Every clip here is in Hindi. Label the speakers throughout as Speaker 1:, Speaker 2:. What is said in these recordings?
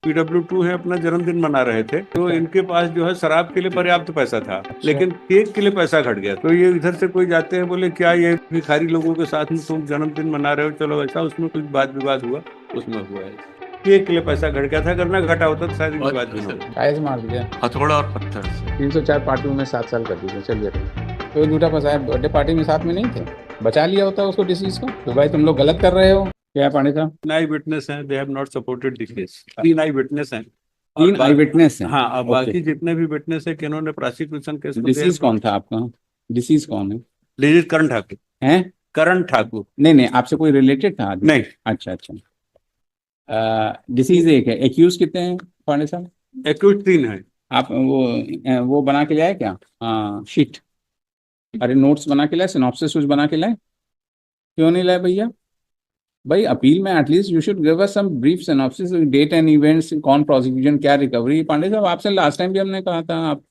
Speaker 1: PW2 है, अपना जन्मदिन मना रहे थे, तो इनके पास जो है शराब के लिए पर्याप्त पैसा था, लेकिन केक के लिए पैसा घट गया। तो ये इधर से कोई जाते हैं, बोले क्या ये भिखारी लोगों के साथ में तुम जन्मदिन मना रहे हो, चलो ऐसा, उसमें कुछ वाद विवाद हुआ, उसमें हुआ है। केक के लिए पैसा घट गया था, अगर ना घटा होता तो शायद विवाद भी ना होता।
Speaker 2: टाइल्स मार दिया
Speaker 3: हथौड़ा और पत्थर से।
Speaker 2: 304 पार्टियों में 7 साल कर दिए। चलिए, तो झूठा फंसाया, बर्थडे पार्टी में साथ में नहीं थे, बचा लिया होता उसको डिसीज को। तो भाई तुम लोग गलत कर रहे हो। क्या है पांडे साहब?
Speaker 1: आई विटनेस हैं, they have not supported the case. 3 I witness हैं।
Speaker 2: 3 आई विटनेस हैं।
Speaker 1: हाँ, अब
Speaker 2: ओके।
Speaker 1: बाकी जितने भी विटनेस है, किन्होंने प्रोसिक्यूशन केस को
Speaker 2: डिसीज कौन था आपका? डिसीज कौन है?
Speaker 1: डिजीज करण ठाकुर।
Speaker 2: हैं?
Speaker 1: करण ठाकुर।
Speaker 2: नहीं नहीं, आपसे कोई रिलेटेड था आदमी?
Speaker 1: नहीं,
Speaker 2: अच्छा अच्छा। डिसीज एक है। एक्यूज कितने हैं पांडे साहब?
Speaker 1: एक्यूज 3 है।
Speaker 2: आप वो बना के लाए क्या? शीट, अरे नोट्स बना के लाए, सिनॉप्सिस कुछ बना के लाए? क्यों नहीं लाए भैया? भाई अपील में at least you should give us some brief synopsis, date and events, कौन प्रोसिक्यूशन, क्या रिकवरी। पांडे साहब आपसे लास्ट टाइम भी हमने कहा था आप।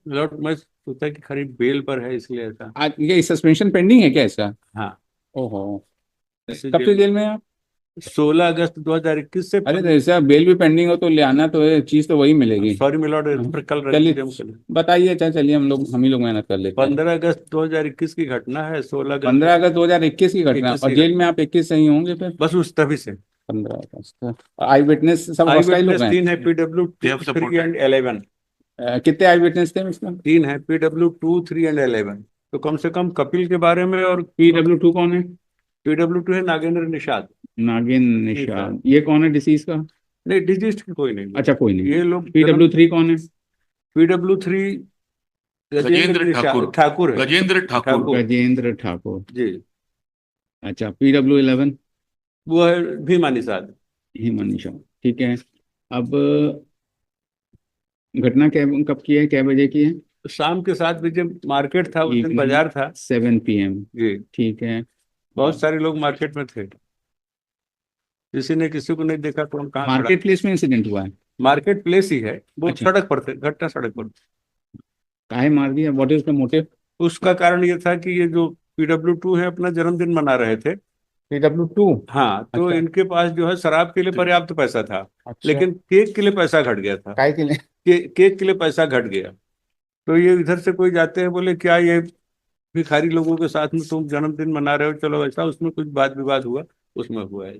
Speaker 1: लॉर्ड, मैं सोचा कि खरीब बेल पर है, इसलिए ऐसा।
Speaker 2: आज ये सस्पेंशन पेंडिंग है क्या इसका?
Speaker 1: हाँ।
Speaker 2: ओहो।
Speaker 1: ऐसे
Speaker 2: कब से जेल में हैं आप?
Speaker 1: 16 अगस्त 2021 से।
Speaker 2: अरे तो ऐसा बेल भी पेंडिंग हो तो ले आना, तो ये चीज तो वही मिलेगी।
Speaker 1: सॉरी मिलॉर्ड, पर कल
Speaker 2: चलिए
Speaker 1: रजिस्टर
Speaker 2: बताइए। चलिए हम ही लोग मेहनत कर लेते हैं।
Speaker 1: 15 अगस्त 2021 की घटना है। 16 अगस्त
Speaker 2: 15 अगस्त 2021 की घटना,
Speaker 1: 21
Speaker 2: और
Speaker 1: की
Speaker 2: जेल में आप 21 से ही होंगे फिर?
Speaker 1: बस उस तभी से।
Speaker 2: 15 अगस्त। आई विटनेस सब
Speaker 1: आई
Speaker 2: हॉस्टाइल हो
Speaker 1: विटनेस
Speaker 2: गए
Speaker 1: 3 है, PW
Speaker 3: They have
Speaker 1: 3
Speaker 3: supported.
Speaker 1: And 11।
Speaker 2: कितने आई विटनेस थे इसमें?
Speaker 1: 3 है, PW2 3 एंड 11। तो कम से कम कपिल के बारे में। और
Speaker 2: PW2 कौन है?
Speaker 1: PW2 है नागेंद्र निषाद।
Speaker 2: नागिन निषाद, ये कौन है डिसीज का?
Speaker 1: नहीं, डिजीज कोई नहीं।
Speaker 2: अच्छा कोई नहीं।
Speaker 1: ये लोग
Speaker 2: PW3 कौन है?
Speaker 1: PW3
Speaker 3: गजेंद्र ठाकुर।
Speaker 1: ठाकुर है।
Speaker 3: गजेंद्र ठाकुर।
Speaker 2: गजेंद्र ठाकुर।
Speaker 1: जी।
Speaker 2: अच्छा PW11?
Speaker 1: वो है भीमा निषाद।
Speaker 2: ही मनीषा। ठीक है। अब घटना कब की है, क्या बजे की है?
Speaker 1: शाम के 7 बजे मार्केट था, उस दिन बाजार था।
Speaker 2: 7 PM।
Speaker 1: जी।
Speaker 2: ठीक है।
Speaker 1: बहुत सारे लोग मार्केट में थे, किसी ने किसी को नहीं देखा, कौन कहाँ खड़ा।
Speaker 2: मार्केट प्लेस में इंसिडेंट हुआ है?
Speaker 1: मार्केट प्लेस ही है वो।
Speaker 2: अच्छा।
Speaker 1: सड़क पर थे, घटना सड़क पर।
Speaker 2: काहे मार दिया? What is the motive?
Speaker 1: उसका कारण ये था कि ये जो PW2 है, अपना जन्मदिन मना रहे थे।
Speaker 2: PW2?
Speaker 1: हाँ, तो
Speaker 2: अच्छा
Speaker 1: इनके पास जो है शराब के लिए पर्याप्त पैसा था,
Speaker 2: अच्छा।
Speaker 1: लेकिन केक के लिए पैसा घट गया था।
Speaker 2: काय के लिए?
Speaker 1: केक के लिए पैसा घट गया। तो ये इधर से कोई जाते हैं, बोले क्या ये भिखारी लोगों के साथ में तुम जन्मदिन मना रहे हो, चलो ऐसा, उसमें कुछ वाद विवाद हुआ, उसमें हुआ है।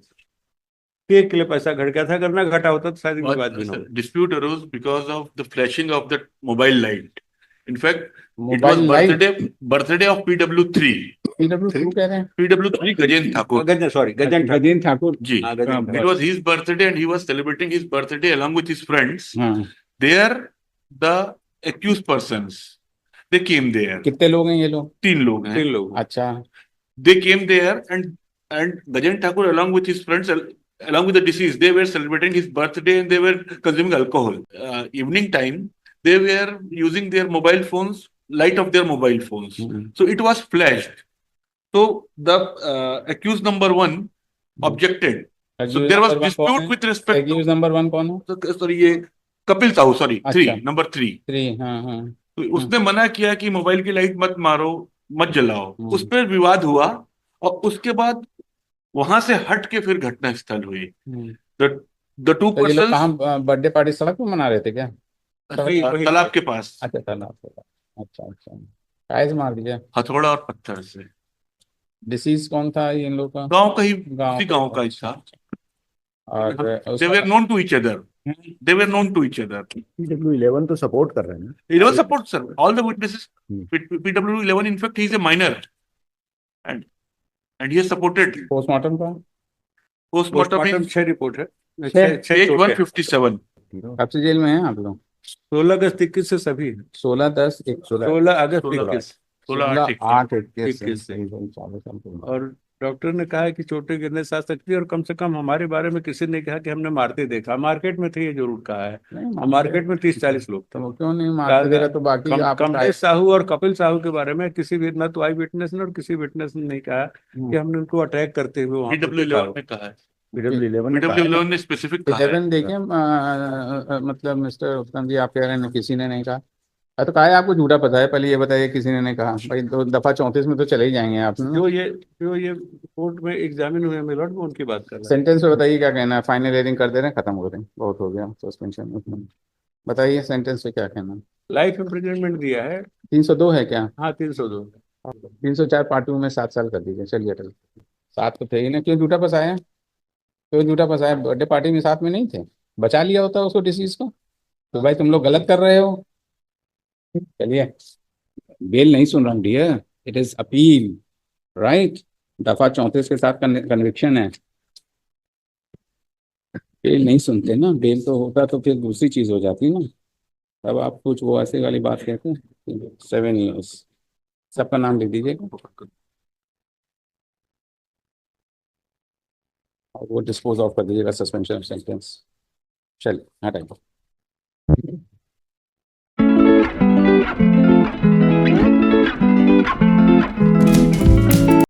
Speaker 1: केक के लिए पैसा घट गया था, अगर ना घटा होता तो शायद विवाद भी ना होता।
Speaker 3: Dispute arose because of the flashing of that mobile light. In fact, it was
Speaker 2: mobile light?
Speaker 3: birthday of PW3.
Speaker 2: PW2 कह रहे हैं?
Speaker 3: PW3 गजेंद्र ठाकुर.
Speaker 1: गजन, सॉरी, गजन ठाकुर।
Speaker 2: गजेंद्र ठाकुर।
Speaker 3: जी.
Speaker 1: हाँ, Gajan
Speaker 3: It
Speaker 1: Thakur.
Speaker 3: was his birthday and he was celebrating his birthday along with his friends.
Speaker 2: हाँ।
Speaker 3: There, the accused persons, they came there.
Speaker 2: कितने लोग हैं ये लोग?
Speaker 3: 3 लोग हैं.
Speaker 1: 3 लोग।
Speaker 2: अच्छा।
Speaker 3: They came there and Gajendra Thakur along with his friends, along with the deceased, they were celebrating his birthday and they were consuming alcohol. Evening time, they were using their mobile phones, light of their mobile phones. So it was flashed. So the accused number 1 objected. So there was dispute with respect to.
Speaker 2: Accused number 1 कौन है?
Speaker 3: Sorry, ये कपिल साहू, sorry,
Speaker 2: अच्छा।
Speaker 3: number 3.
Speaker 2: 3, हाँ हाँ।
Speaker 3: तो उसने मना किया कि मोबाइल की लाइट मत मारो, मत जलाओ। उस पर विवाद हुआ और उसके बाद वहां से हट के फिर घटना स्थल हुई। द टू
Speaker 2: तो ये लोग
Speaker 3: पर्सन
Speaker 2: कहाँ बर्थडे पार्टी सड़क पर मना रहे थे क्या?
Speaker 3: तालाब के पास।
Speaker 2: अच्छा तालाब पे। अच्छा अच्छा। टाइल्स मार दिया
Speaker 3: हथौड़ा और पत्थर से।
Speaker 2: डिसीज कौन था इन लोग का?
Speaker 3: गांव का ही,
Speaker 2: गांव
Speaker 3: उसी गांव का ही था।
Speaker 2: और
Speaker 3: they were known to each other. They were known to each other.
Speaker 4: PW11 तो सपोर्ट कर रहे हैं ना?
Speaker 3: He was support, sir. All the witnesses. PW11, in fact, he is a minor, and he has supported.
Speaker 2: Postmortem का?
Speaker 3: Postmortem in
Speaker 1: 6 रिपोर्ट है।
Speaker 3: page 157.
Speaker 2: कब से जेल में हैं आप लोग?
Speaker 1: 16 अगस्त 21 से सभी।
Speaker 2: 16/10/21।
Speaker 1: 16 अगस्त 21।
Speaker 3: 16/8/21
Speaker 1: से। और डॉक्टर ने कहा है कि चोटें गिरने से आ सकती है, और कम से कम हमारे बारे में किसी ने कहा कि हमने मारते देखा। मार्केट में थे, ये जरूर कहा है। मार्केट में 30-40 लोग थे।
Speaker 2: तो क्यों नहीं मारते देखा? तो बाकी आप
Speaker 1: कमलेश साहू और कपिल साहू के बारे में किसी भी, ना तो आई विटनेस ने और किसी विटनेस ने नहीं कहा कि हमने उनको अटैक करते हुए वहां
Speaker 3: PW11 ने कहा है।
Speaker 4: PW11
Speaker 3: ने स्पेसिफिक कहा है।
Speaker 2: 11 देखें। मतलब मिस्टर उत्तम जी, आप कह रहे हैं किसी ने नहीं कहा। तो कहा है आपको झूठा पता है, पहले ये बताइए, किसी ने नहीं कहा भाई, 2 दफा 34 में तो चले ही जाएंगे आप।
Speaker 1: जो ये कोर्ट में एग्जामिन हुए मिलॉर्ड में उनकी बात कर रहा
Speaker 2: सेंटेंस पे बताइए क्या कहना है, फाइनल हियरिंग कर दे रहे हैं, खत्म हो रहे हैं, बहुत हो गया सस्पेंशन। बताइए सेंटेंस पे क्या कहना है।
Speaker 1: लाइफ इम्प्रिजनमेंट दिया है।
Speaker 2: 302 है क्या?
Speaker 1: हाँ 302।
Speaker 2: 304 पार्ट 2 में 7 साल कर दीजिए, चलिए अटल। 7 तो थे ही ना, क्यों झूठा फंसाया? क्यों झूठा फंसाया? बर्थडे पार्टी में साथ में नहीं थे, बचा लिया होता उसको डिसीज को। तो भाई तुम लोग गलत कर रहे हो। चलिए, बेल नहीं सुन रहा हूँ dear, it is appeal, right. दफा 34 के साथ कन्विक्शन है। बेल नहीं सुनते ना, बेल तो होता तो फिर दूसरी चीज हो जाती ना। तब आप कुछ वो ऐसे वाली बात कहते हैं। 7 years, सबका नाम लिख दीजिएगा और वो डिस्पोज ऑफ कर दीजिएगा, सस्पेंशन सेंटेंस। चलिए हटाइए।